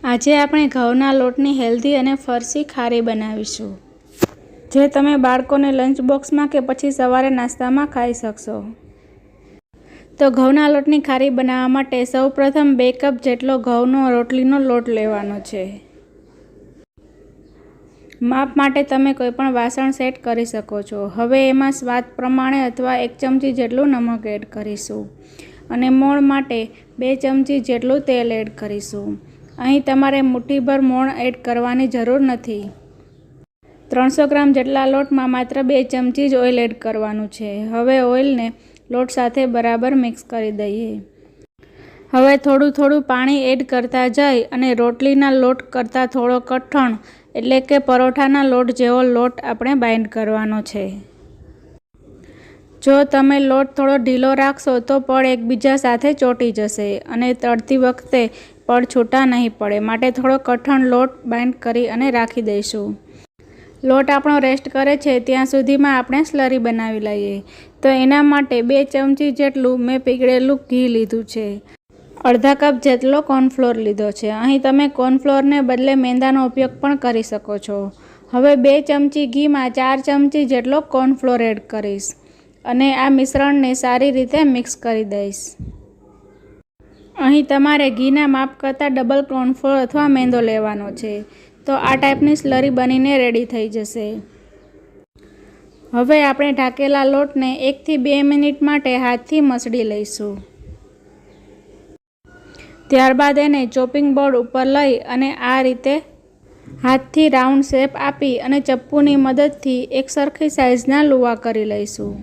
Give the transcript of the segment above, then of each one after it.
આજે આપણે ઘઉંના લોટની હેલ્ધી અને ફરસી ખારી બનાવીશું, જે તમે બાળકોને લંચ બોક્સમાં કે પછી સવારે નાસ્તામાં ખાઈ શકશો. તો ઘઉંના લોટની ખારી બનાવવા માટે સૌપ્રથમ 2 કપ જેટલો ઘઉંનો રોટલીનો લોટ લેવાનો છે. માપ માટે તમે કોઈપણ વાસણ સેટ કરી શકો છો. હવે એમાં સ્વાદ પ્રમાણે અથવા 1 ચમચી જેટલું નમક એડ કરીશું અને મોણ માટે 2 ચમચી જેટલું તેલ એડ કરીશું. અહીં તમારે મુઠ્ઠીભર મોણ એડ કરવાની જરૂર નથી. 300 ગ્રામ જેટલા લોટમાં માત્ર 2 ચમચી જ ઓઇલ એડ કરવાનું છે. હવે ઓઇલને લોટ સાથે બરાબર મિક્સ કરી દઈએ. હવે થોડું પાણી એડ કરતા જઈ અને રોટલીના લોટ કરતાં થોડો કઠણ એટલે કે પરોઠાના લોટ જેવો લોટ આપણે બાઇન્ડ કરવાનો છે. જો તમે લોટ થોડો ઢીલો રાખશો તો પડ એકબીજા સાથે ચોંટી જશે અને તળતી વખતે પડ છૂટા નહીં પડે. માટે થોડો કઠણ લોટ બાઇન્ડ કરી અને રાખી દઈશું. લોટ આપણો રેસ્ટ કરે છે ત્યાં સુધીમાં આપણે સ્લરી બનાવી લઈએ. તો એના માટે 2 ચમચી જેટલું મેં પીગળેલું ઘી લીધું છે. અડધા કપ જેટલો કોર્નફ્લોર લીધો છે. અહીં તમે કોર્નફ્લોરને બદલે મેંદાનો ઉપયોગ પણ કરી શકો છો. હવે 2 ચમચી ઘીમાં 4 ચમચી જેટલો કોર્નફ્લોર એડ કરીશ અને આ મિશ્રણને સારી રીતે મિક્સ કરી દઈશ. અહીં તમારે ઘીના માપ કરતાં ડબલ કોર્નફ્લોર અથવા મેંદો લેવાનો છે. તો આ ટાઈપની સ્લરી બનીને રેડી થઈ જશે. હવે આપણે ઢાંકેલા લોટને 1 થી 2 મિનિટ માટે હાથથી મસળી લઈશું. ત્યારબાદ એને ચોપિંગ બોર્ડ ઉપર લઈ અને આ રીતે હાથથી રાઉન્ડ શેપ આપી અને ચપ્પુની મદદથી એકસરખી સાઇઝના લુવા કરી લઈશું.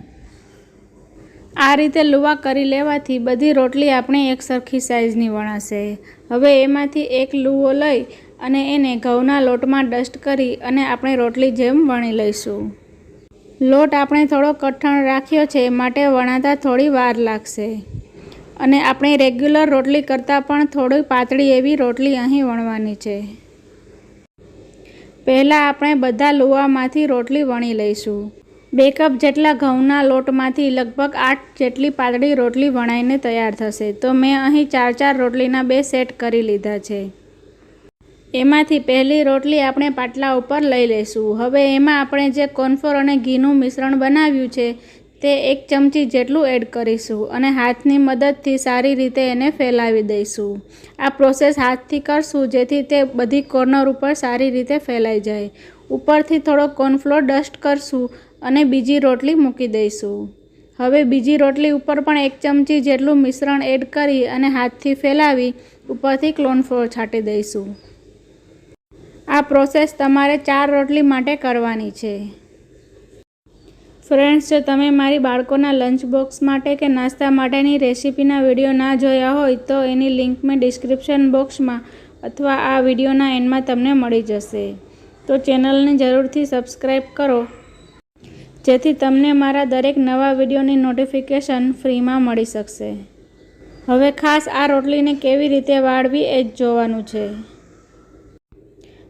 આ રીતે લુવા કરી લેવાથી બધી રોટલી આપણી એકસરખી સાઇઝની વણાશે. હવે એમાંથી એક લુવો લઈ અને એને ઘઉંના લોટમાં ડસ્ટ કરી અને આપણે રોટલી જેમ વણી લઈશું. લોટ આપણે થોડો કઠણ રાખ્યો છે માટે વણાતા થોડી વાર લાગશે અને આપણે રેગ્યુલર રોટલી કરતાં પણ થોડી પાતળી એવી રોટલી અહીં વણવાની છે. પહેલાં આપણે બધા લુવામાંથી રોટલી વણી લઈશું. 2 કપ જેટલા ઘઉંના લોટમાંથી લગભગ 8 જેટલી પાતળી રોટલી વણાઈને તૈયાર થશે. તો મેં અહીં 4 રોટલીના 2 સેટ કરી લીધા છે. એમાંથી પહેલી રોટલી આપણે પાટલા ઉપર લઈ લઈશું. હવે એમાં આપણે જે કોર્નફ્લોર અને ઘીનું મિશ્રણ બનાવ્યું છે તે 1 ચમચી જેટલું એડ કરીશું અને હાથની મદદથી સારી રીતે એને ફેલાવી દઈશું. આ પ્રોસેસ હાથથી કરશું જેથી તે બધી કોર્નર ઉપર સારી રીતે ફેલાઈ જાય. ઉપરથી થોડો કોર્નફ્લોર ડસ્ટ કરશું અને બીજી રોટલી મૂકી દઈશું. હવે બીજી રોટલી ઉપર પણ 1 ચમચી જેટલું મિશ્રણ એડ કરી અને હાથથી ફેલાવી ઉપરથી કોર્નફ્લોર છાંટી દઈશું. આ પ્રોસેસ તમારે 4 રોટલી માટે કરવાની છે. ફ્રેન્ડ્સ, જો તમે મારી બાળકોના લંચ બોક્સ માટે કે નાસ્તા માટેની રેસીપીના વિડીયો ના જોયા હોય તો એની લિંક મેં ડિસ્ક્રિપ્શન બોક્સમાં અથવા આ વિડીયોના એન્ડમાં તમને મળી જશે. તો ચેનલને જરૂરથી સબસ્ક્રાઈબ કરો જેથી તમને મારા દરેક નવા વિડીયોની નોટિફિકેશન ફ્રીમાં મળી શકશે. હવે ખાસ આ રોટલીને કેવી રીતે વાળવી એ જ જોવાનું છે.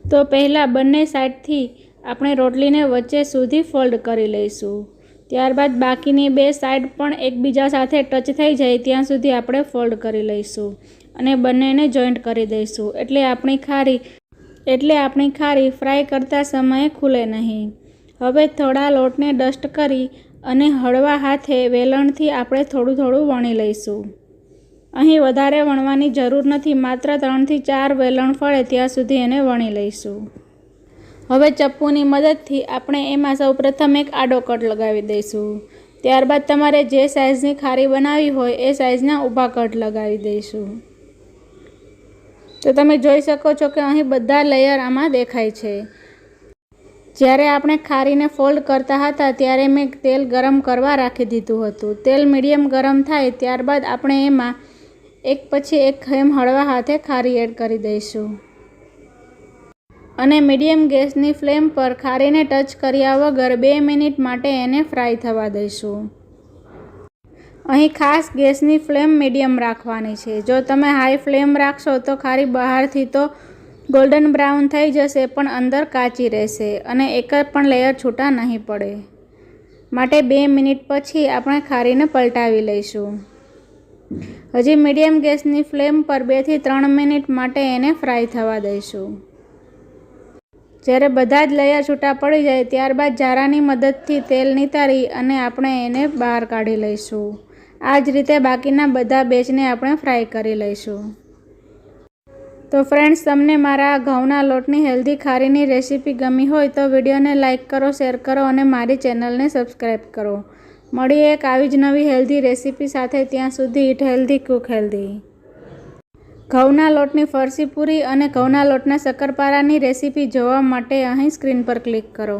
તો પહેલાં બંને સાઈડથી આપણે રોટલીને વચ્ચે સુધી ફોલ્ડ કરી લઈશું. ત્યારબાદ બાકીની 2 સાઈડ પણ એકબીજા સાથે ટચ થઈ જાય ત્યાં સુધી આપણે ફોલ્ડ કરી લઈશું અને બંનેને જોઈન્ટ કરી દઈશું. એટલે આપણી ખારી ફ્રાય કરતા સમયે ખુલે નહીં. હવે થોડા લોટને ડસ્ટ કરી અને હળવા હાથે વેલણથી આપણે થોડું વણી લઈશું. અહીં વધારે વણવાની જરૂર નથી. માત્ર 3 થી 4 વેલણ ફળે ત્યાં સુધી એને વણી લઈશું. હવે ચપ્પુની મદદથી આપણે એમાં સૌપ્રથમ એક આડો કટ લગાવી દઈશું. ત્યારબાદ તમારે જે સાઇઝની ખારી બનાવી હોય એ સાઇઝના ઊભા કટ લગાવી દઈશું. તો તમે જોઈ શકો છો કે અહીં બધા લેયર આમાં દેખાય છે. જ્યારે આપણે ખારીને ફોલ્ડ કરતા હતા ત્યારે મેં તેલ ગરમ કરવા રાખી દીધું હતું. તેલ મીડિયમ ગરમ થાય ત્યારબાદ આપણે એમાં એક પછી એક એમ હળવા હાથે ખારી એડ કરી દઈશું અને મીડિયમ ગેસની ફ્લેમ પર ખારીને ટચ કર્યા વગર 2 મિનિટ માટે એને ફ્રાય થવા દઈશું. અહીં ખાસ ગેસની ફ્લેમ મીડિયમ રાખવાની છે. જો તમે હાઈ ફ્લેમ રાખશો તો ખારી બહારથી તો ગોલ્ડન બ્રાઉન થઈ જશે પણ અંદર કાચી રહેશે અને એક પણ લેયર છૂટા નહીં પડે. માટે 2 મિનિટ પછી આપણે ખારીને પલટાવી લઈશું. હજી મીડિયમ ગેસની ફ્લેમ પર 2 થી 3 મિનિટ માટે એને ફ્રાય થવા દઈશું. જ્યારે બધા જ લેયર છૂટા પડી જાય ત્યારબાદ જારાની મદદથી તેલ નિતારી અને આપણે એને બહાર કાઢી લઈશું. આ જ રીતે બાકીના બધા બેચને આપણે ફ્રાય કરી લઈશું. તો ફ્રેન્ડ્સ, તમને મારા આ ઘઉંના લોટની હેલ્ધી ખારીની રેસીપી ગમી હોય તો વિડીયોને લાઇક કરો, શેર કરો અને મારી ચેનલને સબસ્ક્રાઈબ કરો. મળીએ એક આવી જ નવી હેલ્ધી રેસીપી સાથે. ત્યાં સુધી ઇટ હેલ્ધી, કુક હેલ્ધી. ઘઉંના લોટની ફરસી પૂરી અને ઘઉંના લોટના શક્કરપારાની રેસીપી જોવા માટે અહીં સ્ક્રીન પર ક્લિક કરો.